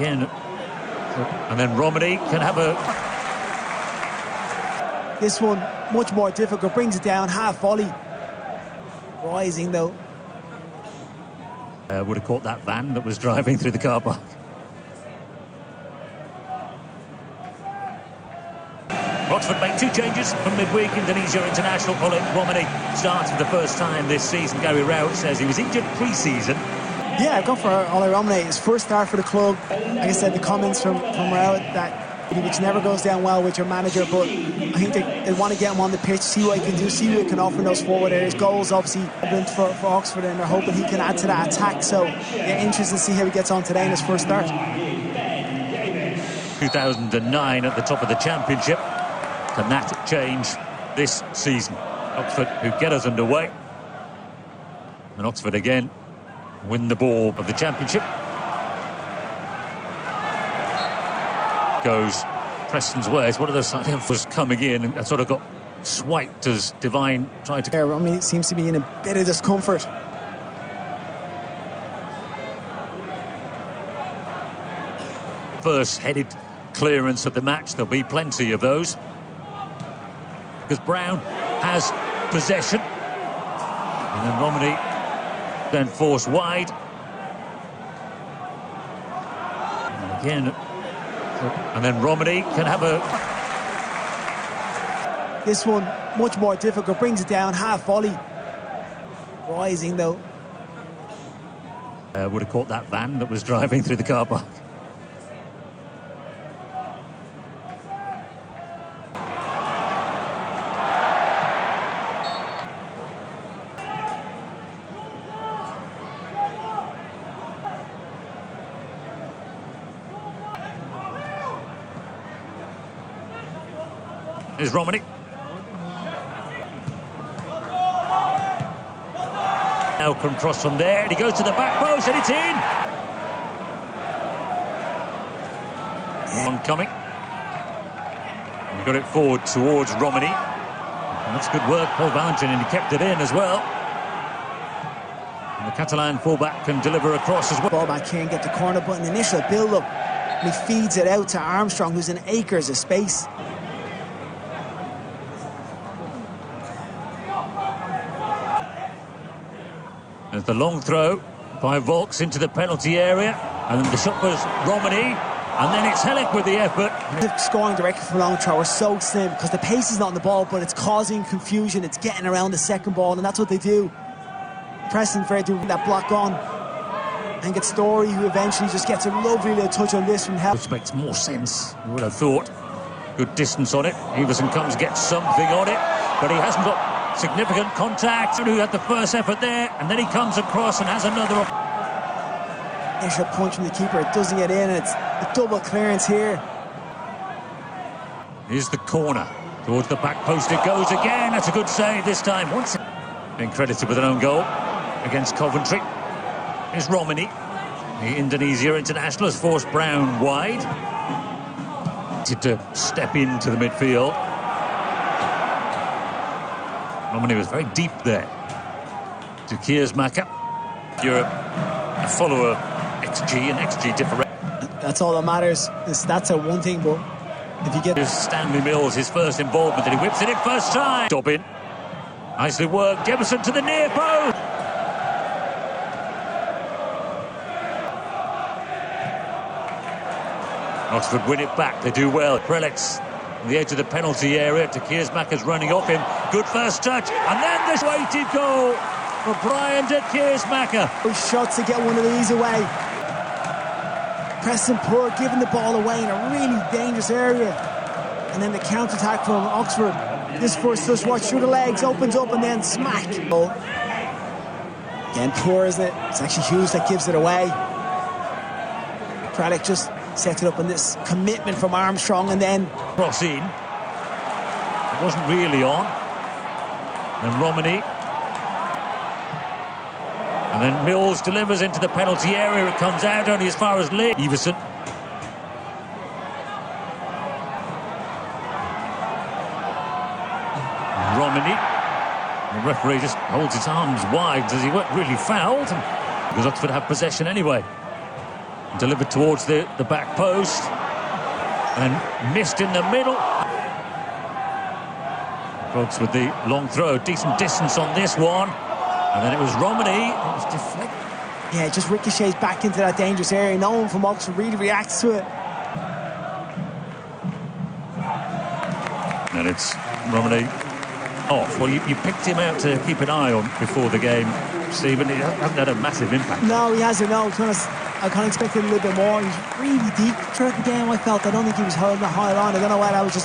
Again, and then Romeny can have a... This one, much more difficult, brings it down, half volley. Rising though. Would have caught that van that was driving through the car park. Oxford make 2 changes from midweek. Indonesia international Ole Romeny starts for the first time this season. Gary Rowett says he was injured pre-season. Yeah, I've gone for Ole Romeny, his first start for the club. Like I said, the comments from Rowett that which never goes down well with your manager, but I think they want to get him on the pitch, see what he can do, see what he can offer in those forward areas. Goals obviously for Oxford, and they're hoping he can add to that attack. So yeah, interested to see how he gets on today in his first start. 2009 at the top of the championship. Can that change this season? Oxford who get us underway. And Oxford again win the ball of the championship. Goes Preston's way. It's one of those sides was coming in and sort of got swiped as Divine tried to... Yeah, Romany seems to be in a bit of discomfort. First headed clearance of the match. There'll be plenty of those. Because Brown has possession. And then Romeny then forced wide. And again... And then Romeny can have a... This one, much more difficult, brings it down, half volley. Rising though. Would have caught that van that was driving through the car park. Is Romeny. Now can cross from there, and he goes to the back post, and it's in. One coming. He got it forward towards Romeny. And that's good work, Paul Valentin, and he kept it in as well. And the Catalan fullback can deliver across as well. Ball back here and get the corner, but an initial build-up. And he feeds it out to Armstrong, who's in acres of space. There's the long throw by Volks into the penalty area, and then the shot was Romeny, and then it's Hellick with the effort. Scoring directly from long throw are so slim because the pace is not on the ball, but it's causing confusion. It's getting around the second ball, and that's what they do. Preston fair to that block on and get Story, who eventually just gets a lovely little touch on this from Hellick. Which makes more sense, you would have thought. Good distance on it. Everson comes, gets something on it, but he hasn't got significant contact. Who had the first effort there, and then he comes across and has another. Initial punch from the keeper, it doesn't get in, and it's a double clearance here. Here's the corner towards the back post. It goes again. That's a good save this time. Once being credited with an own goal against Coventry. Here's Romeny. The Indonesia international has forced Brown wide. To step into the midfield. Romeny was very deep there. To Keersmaker. You're a follower of XG and XG differential. That's all that matters. That's a one thing, but if you get... Here's Stanley Mills, his first involvement, and he whips it in first time. Dobbin. Nicely worked. Jefferson to the near post. Oxford win it back. They do well. Prelix on the edge of the penalty area. To Keersmaker's running off him. Good first touch. And then this weighted goal for Brian de Keersmaker. Shots to get one of these away. Preston poor, giving the ball away in a really dangerous area. And then the counter-attack from Oxford. This first touch, watch through the legs, opens up and then smack. Again, poor, isn't it? It's actually Hughes that gives it away. Prelix just set it up on this commitment from Armstrong, and then cross in. It wasn't really on. Then Romeny. And then Mills delivers into the penalty area. It comes out only as far as Lee. Everson. Romeny. The referee just holds his arms wide as he weren't really fouled, because Oxford have possession anyway. Delivered towards the back post. And missed in the middle. Folks with the long throw. Decent distance on this one. And then it was Romeny. It was deflected. Yeah, it just ricochets back into that dangerous area. No one from Oxford really reacts to it. And it's Romeny off. Well, you picked him out to keep an eye on before the game, Stephen. He hasn't had a massive impact. No, he hasn't. No, to be honest, I kind of expected a little bit more. He's really deep throughout the game, I felt. I don't think he was holding a high line. I don't know why that was just